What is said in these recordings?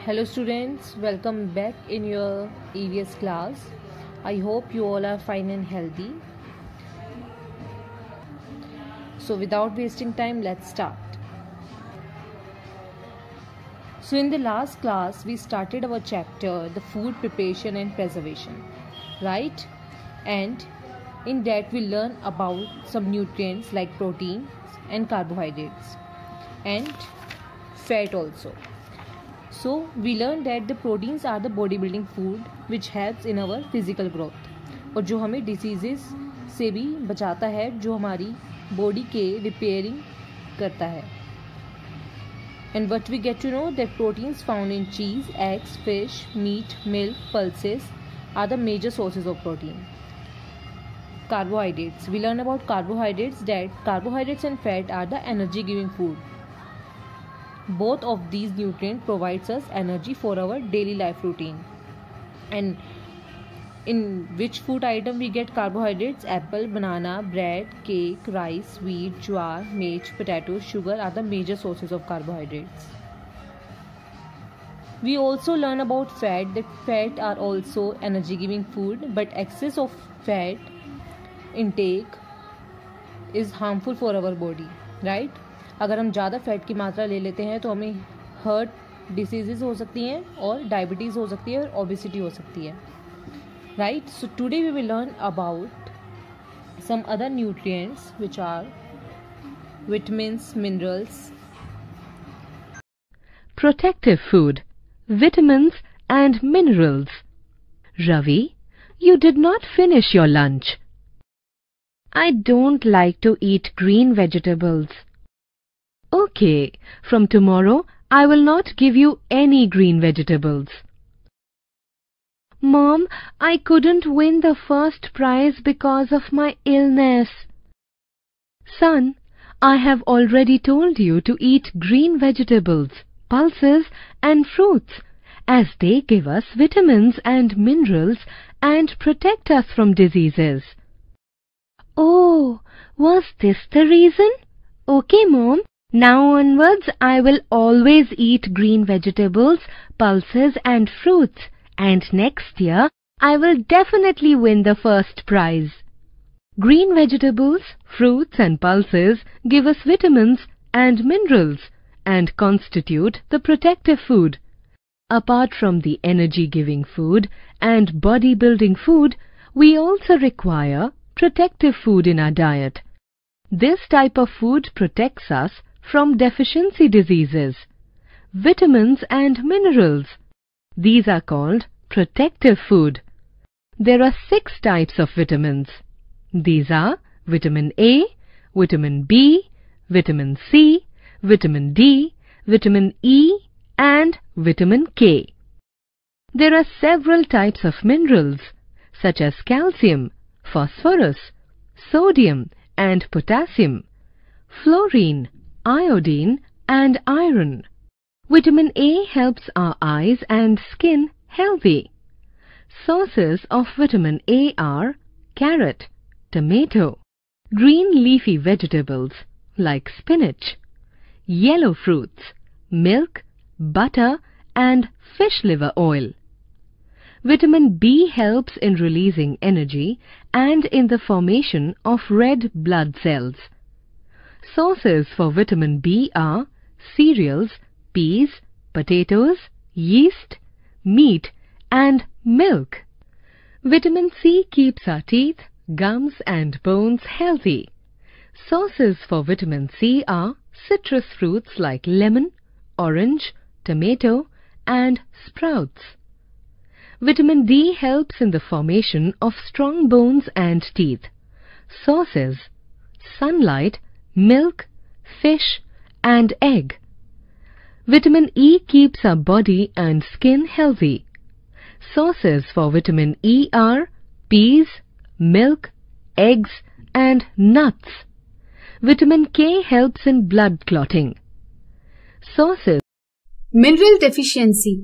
Hello students, welcome back in your EVS class. I hope you all are fine and healthy. So without wasting time, let's start. So in the last class, we started our chapter, the food preparation and preservation, right? And in that we learn about some nutrients like proteins and carbohydrates and fat also. So we learned that the proteins are the bodybuilding food which helps in our physical growth और जो हमें diseases से भी बचाता है, जो हमारी body के repairing करता है. And what we get to know that proteins found in cheese, eggs, fish, meat, milk, pulses are the major sources of protein. Carbohydrates. We learn about carbohydrates that carbohydrates and fat are the energy giving food. Both of these nutrients provides us energy for our daily life routine. And in which food item we get carbohydrates? Apple, banana, bread, cake, rice, wheat, jowar, maize, potatoes, sugar are the major sources of carbohydrates. We also learn about fat, that fat are also energy giving food, but excess of fat intake is harmful for our body, right? अगर हम ज़्यादा fat की मात्रा ले लेते हैं तो हमें हार्ट डिसीजेस हो सकती हैं और डायबिटीज़ हो सकती है और ओबेसिटी हो सकती है, right? So today we will learn about some other nutrients which are vitamins, minerals. Protective food, vitamins and minerals. Ravi, you did not finish your lunch. I don't like to eat green vegetables. Okay, from tomorrow I will not give you any green vegetables. Mom, I couldn't win the first prize because of my illness. Son, I have already told you to eat green vegetables, pulses and fruits as they give us vitamins and minerals and protect us from diseases. Oh, was this the reason? Okay, Mom. Now onwards, I will always eat green vegetables, pulses and fruits, and next year, I will definitely win the first prize. Green vegetables, fruits and pulses give us vitamins and minerals and constitute the protective food. Apart from the energy-giving food and body-building food, we also require protective food in our diet. This type of food protects us from deficiency diseases. Vitamins and minerals. These are called protective food. There are 6 types of vitamins. These are vitamin A, vitamin B, vitamin C, vitamin D, vitamin E and vitamin K. There are several types of minerals such as calcium, phosphorus, sodium and potassium, fluorine, iodine and iron. Vitamin A helps our eyes and skin healthy. Sources of vitamin A are carrot, tomato, green leafy vegetables like spinach, yellow fruits, milk, butter and fish liver oil. Vitamin B helps in releasing energy and in the formation of red blood cells. Sources for vitamin B are cereals, peas, potatoes, yeast, meat and milk. Vitamin C keeps our teeth, gums and bones healthy. Sources for vitamin C are citrus fruits like lemon, orange, tomato and sprouts. Vitamin D helps in the formation of strong bones and teeth. Sources: sunlight, milk, fish and egg. Vitamin E keeps our body and skin healthy. Sources for vitamin E are peas, milk, eggs and nuts. Vitamin K helps in blood clotting. Sources: mineral deficiency.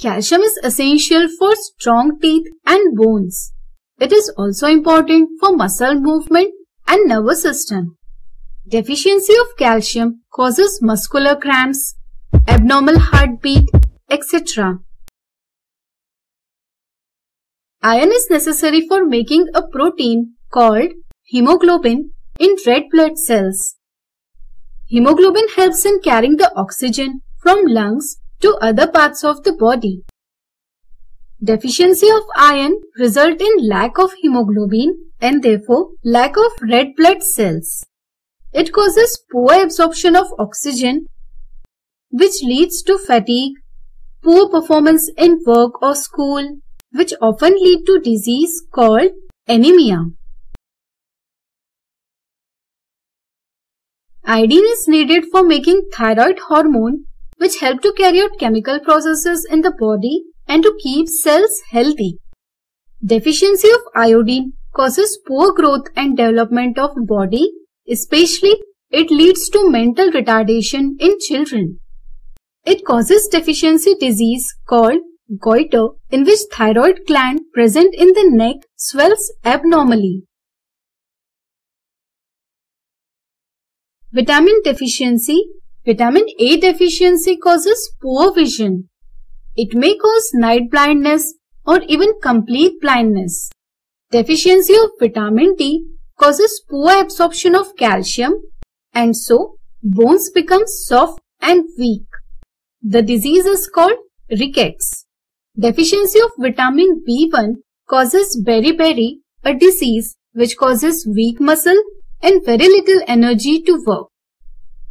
Calcium is essential for strong teeth and bones. It is also important for muscle movement and nervous system. Deficiency of calcium causes muscular cramps, abnormal heartbeat etc. Iron is necessary for making a protein called hemoglobin in red blood cells. Hemoglobin helps in carrying the oxygen from lungs to other parts of the body. Deficiency of iron results in lack of hemoglobin and therefore lack of red blood cells. It causes poor absorption of oxygen, which leads to fatigue, poor performance in work or school, which often lead to disease called anemia. Iodine is needed for making thyroid hormone, which help to carry out chemical processes in the body and to keep cells healthy. Deficiency of iodine causes poor growth and development of body, especially it leads to mental retardation in children. It causes deficiency disease called goiter, in which thyroid gland present in the neck swells abnormally. Vitamin deficiency. Vitamin A deficiency causes poor vision. It may cause night blindness or even complete blindness. Deficiency of vitamin D causes poor absorption of calcium and so bones become soft and weak. The disease is called rickets. Deficiency of vitamin B1 causes beriberi, a disease which causes weak muscle and very little energy to work.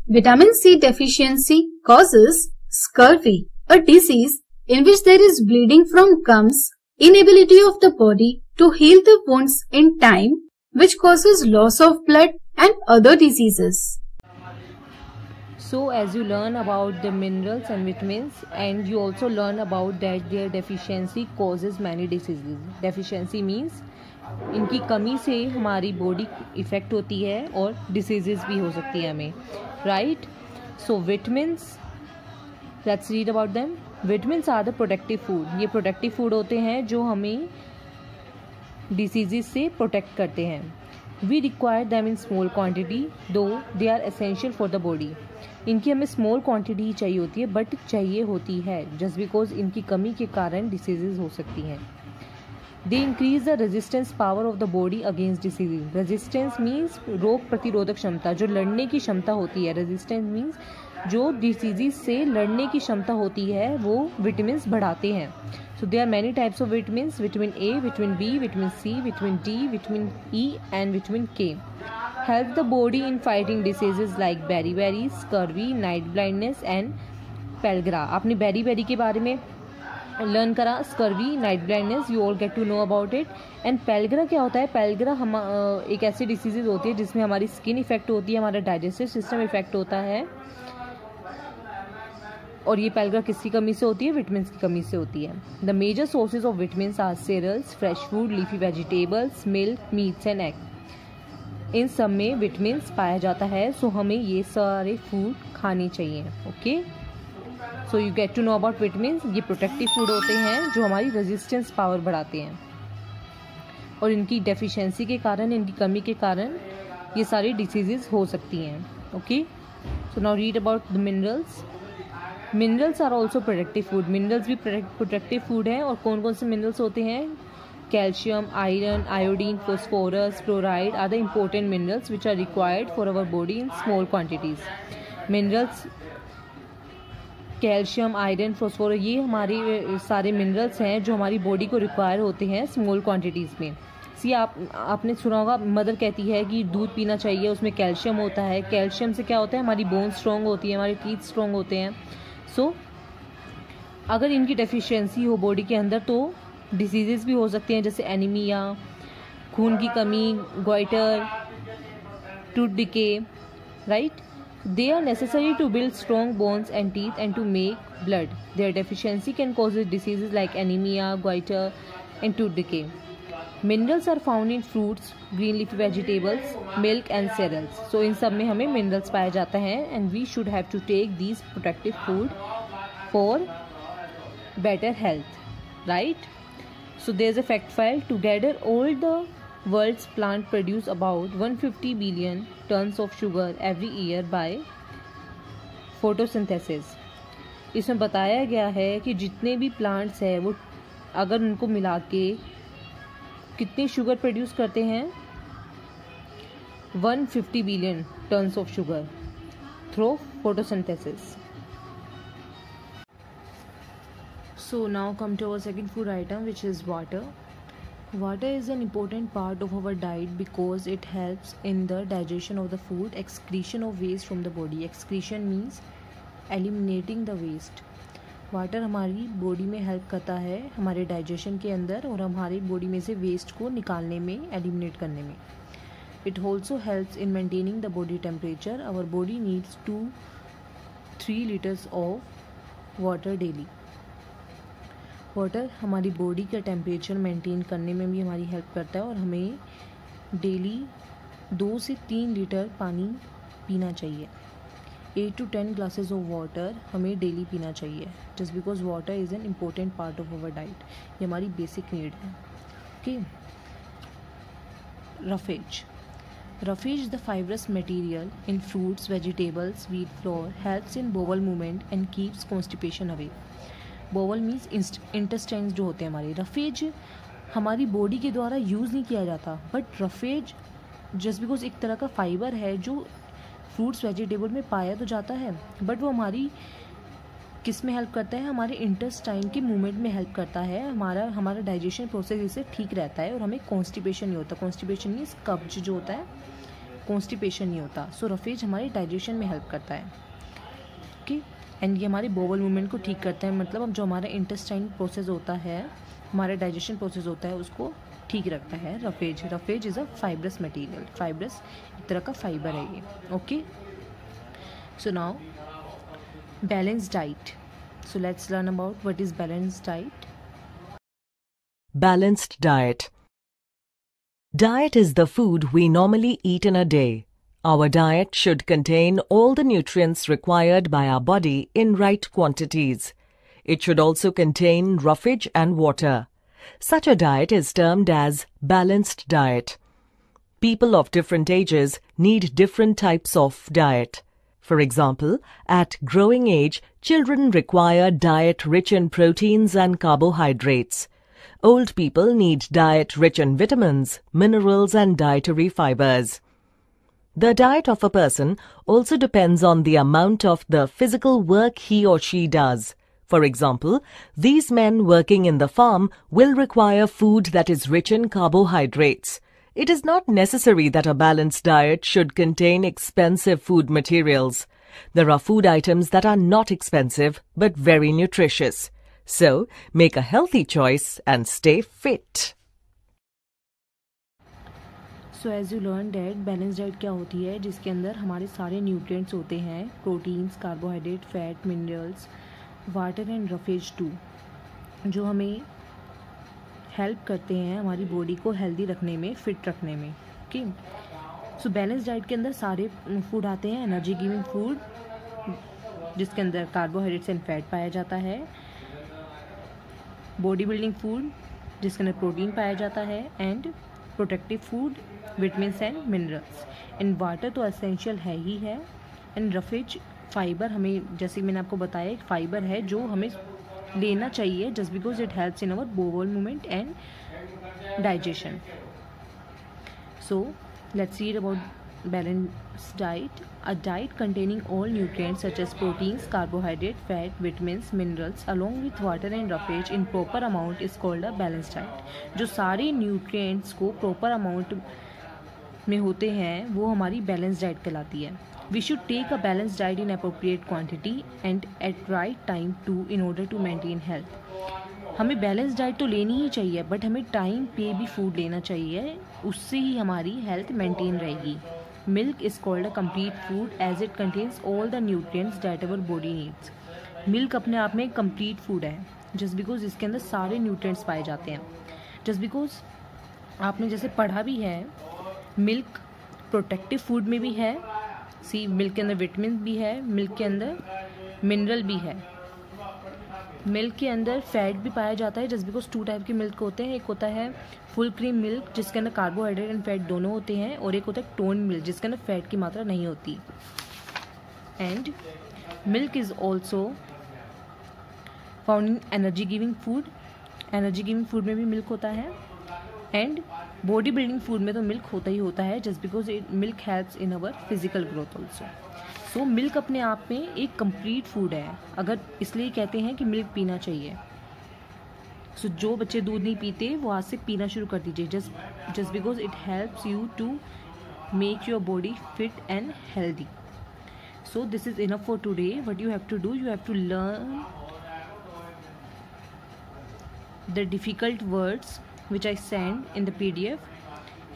Vitamin C deficiency causes scurvy, a disease in which there is bleeding from gums, inability of the body to heal the wounds in time, which causes loss of blood and other diseases. So as you learn about the minerals and vitamins, and you also learn about that their deficiency causes many diseases. Deficiency means इनकी कमी से हमारी body effect होती है और diseases भी हो सकती है हमें, right. So vitamins, let's read about them. Vitamins are the protective food. ये प्रोटेक्टिव फूड होते हैं जो हमें डिसीजेस से प्रोटेक्ट करते हैं. We require them in small quantity though they are essential for the body. इनकी हमें स्मॉल क्वांटिटी ही चाहिए होती है, बट चाहिए होती है जस्ट बिकॉज इनकी कमी के कारण डिसीजेज हो सकती हैं. They increase the resistance power of the body against diseases. Resistance means रोग प्रतिरोधक क्षमता, जो लड़ने की क्षमता होती है. रेजिस्टेंस मीन्स जो डिसीजेज से लड़ने की क्षमता होती है वो विटामिन्स बढ़ाते हैं. So there are many types of vitamins. Vitamin A, vitamin B, vitamin C, vitamin D, vitamin E and vitamin K help the body in fighting diseases like beriberi, scurvy, night blindness and pellagra. आपने beriberi के बारे में learn करा. Scurvy, night blindness, you all get to know about it. And pellagra क्या होता है? पेलग्रा हम एक ऐसी डिसीज़ होती है जिसमें हमारी स्किन इफेक्ट होती है, हमारा डाइजेस्टिव सिस्टम इफेक्ट होता है. और ये पेलग्रा किसकी कमी से होती है? विटामिन की कमी से होती है. The major sources of vitamin are cereals, fresh food, leafy vegetables, milk, meats and egg. इन सब में विटामिन पाया जाता है. सो हमें ये सारे फूड खाने चाहिए. Okay, so you get to know about vitamin. ये प्रोटेक्टिव फूड होते हैं जो हमारी रेजिस्टेंस पावर बढ़ाते हैं और इनकी डेफिशिएंसी के कारण, इनकी कमी के कारण ये सारी डिसीजेज हो सकती हैं. Okay, so now read about the minerals. Minerals are also protective food. Minerals भी प्रोटेक्टिव फूड हैं. और कौन कौन से मिनरल्स होते हैं? Calcium, iron, iodine, phosphorus, fluoride are the important minerals which are required for our body in small quantities. Minerals, calcium, iron, phosphorus, ये हमारे सारे मिनरल्स हैं जो हमारी बॉडी को रिक्वायर होते हैं स्मॉल क्वांटिटीज़ में. सी आपने सुना होगा, मदर कहती है कि दूध पीना चाहिए, उसमें कैल्शियम होता है. कैल्शियम से क्या होता है? हमारी बोन स्ट्रॉन्ग होती है, हमारे टीथ स्ट्रॉन्ग होते हैं. सो अगर इनकी डेफिशिएंसी हो बॉडी के अंदर तो डिसीजेस भी हो सकते हैं, जैसे एनीमिया, खून की कमी, goitre, tooth decay, right. They are necessary to build strong bones and teeth and to make blood. Their deficiency can cause diseases like anemia, goiter and tooth decay. Minerals are found in fruits, green leafy vegetables, milk and cereals. So इन सब में हमें minerals पाया जाता है and we should have to take these protective food for better health, right? So there's a fact file. Together all the world's plant produce about 150 billion tons of sugar every year by photosynthesis. इसमें बताया गया है कि जितने भी plants है वो अगर उनको मिला के कितनी शुगर प्रोड्यूस करते हैं, 150 billion tons of sugar through photosynthesis. So now come to our second food item, which is water. Water is an important part of our diet because it helps in the digestion of the food, excretion of waste from the body. Excretion means eliminating the waste. Water हमारी body में help करता है हमारे digestion के अंदर और हमारी body में से वेस्ट को निकालने में, एलिमिनेट करने में. It also helps in maintaining the body temperature. Our body needs 2-3 litres of water daily. Water हमारी बॉडी का टेम्परेचर मेंटेन करने में भी हमारी हेल्प करता है और हमें डेली 2 से 3 लीटर पानी पीना चाहिए. 8 to 10 ग्लासेस ऑफ वाटर हमें डेली पीना चाहिए, just because water is an important part of our diet. ये हमारी बेसिक नीड है. Okay. Roughage. Roughage, the fibrous material in fruits, vegetables, wheat flour, helps in bowel movement and keeps constipation away. Bowel means intestines जो होते हैं हमारे. Roughage हमारी body के द्वारा यूज़ नहीं किया जाता, बट रफेज जस्ट बिकॉज एक तरह का फाइबर है जो फ्रूट्स वेजिटेबल में पाया तो जाता है, बट वो हमारी किस में हेल्प करता है, हमारे इंटेस्टाइन के मूवमेंट में हेल्प करता है. हमारा डाइजेशन प्रोसेस इससे ठीक रहता है और हमें कॉन्स्टिपेशन नहीं होता. कॉन्स्टिपेशन मीन्स कब्ज जो होता है, कॉन्स्टिपेशन नहीं होता. सो रफेज हमारे डाइजेशन में हेल्प करता है. ओके. एंड ये हमारे बोवल मूवमेंट को ठीक करता है, मतलब अब जो हमारा इंटेस्टाइन प्रोसेस होता है, हमारा डाइजेशन प्रोसेस होता है, उसको ठीक रखता है roughage. Roughage is a fibrous material. Fibrous एक तरह का फाइबर है ये. Okay. So now balanced diet. So let's learn about what is balanced diet. Balanced diet. Diet is the food we normally eat in a day. Our diet should contain all the nutrients required by our body in right quantities. It should also contain roughage and water. Such a diet is termed as balanced diet. People of different ages need different types of diet. For example, at growing age, children require diet rich in proteins and carbohydrates. Old people need diet rich in vitamins, minerals and dietary fibers. The diet of a person also depends on the amount of the physical work he or she does. For example, these men working in the farm will require food that is rich in carbohydrates. It is not necessary that a balanced diet should contain expensive food materials. There are food items that are not expensive but very nutritious. So, make a healthy choice and stay fit. So as you learned that balanced diet क्या होती है, जिसके अंदर हमारे सारे nutrients होते हैं, proteins, carbohydrate, fat, minerals, water and roughage too, जो हमें हेल्प करते हैं हमारी बॉडी को हेल्दी रखने में, फिट रखने में. ओके. सो बैलेंस डाइट के अंदर सारे फूड आते हैं. एनर्जी गिविंग फूड जिसके अंदर कार्बोहाइड्रेट्स एंड फैट पाया जाता है. बॉडी बिल्डिंग फूड जिसके अंदर प्रोटीन पाया जाता है. And protective food, vitamins and minerals. And water तो एसेंशियल है ही है. एंड रफेज फाइबर, हमें जैसे मैंने आपको बताया, एक फाइबर है जो हमें लेना चाहिए just because it helps in our bowel movement and digestion. So let's read about balanced diet. A diet containing all nutrients such as proteins, carbohydrate, fat, vitamins, minerals along with water and roughage in proper amount is called a balanced diet. जो सारे nutrients को proper amount में होते हैं वो हमारी balanced diet कहलाती है. We should take a balanced diet in appropriate quantity and at right time too in order to maintain health. हमें बैलेंस डाइट तो लेनी ही चाहिए, बट हमें टाइम पे भी फूड लेना चाहिए, उससे ही हमारी हेल्थ मेंटेन रहेगी. Milk is called a complete food as it contains all the nutrients that our body needs. Milk अपने आप में एक कंप्लीट फूड है जस्ट बिकॉज इसके अंदर सारे न्यूट्रिएंट्स पाए जाते हैं. जस्ट बिकॉज आपने जैसे पढ़ा भी है, मिल्क प्रोटेक्टिव फूड में भी है. सी, मिल्क के अंदर विटामिन भी है, मिल्क के अंदर मिनरल भी है, मिल्क के अंदर फैट भी पाया जाता है. जस्ट बिकॉज 2 टाइप के मिल्क होते हैं. एक होता है फुल क्रीम मिल्क जिसके अंदर कार्बोहाइड्रेट एंड फैट दोनों होते हैं, और एक होता है टोन मिल्क जिसके अंदर फैट की मात्रा नहीं होती. And milk is also found in energy giving food, energy giving food में भी मिल्क होता है, एंड बॉडी बिल्डिंग फूड में तो मिल्क होता ही होता है, just because it milk helps in our physical growth also. So milk अपने आप में एक कंप्लीट फूड है, अगर इसलिए कहते हैं कि मिल्क पीना चाहिए। सो जो बच्चे दूध नहीं पीते वो आज से पीना शुरू कर दीजिए, just because it helps you to make your body fit and healthy. So this is enough for today. What you have to do, you have to learn the difficult words which I send in the PDF,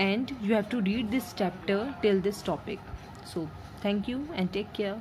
and you have to read this chapter till this topic. So thank you and take care.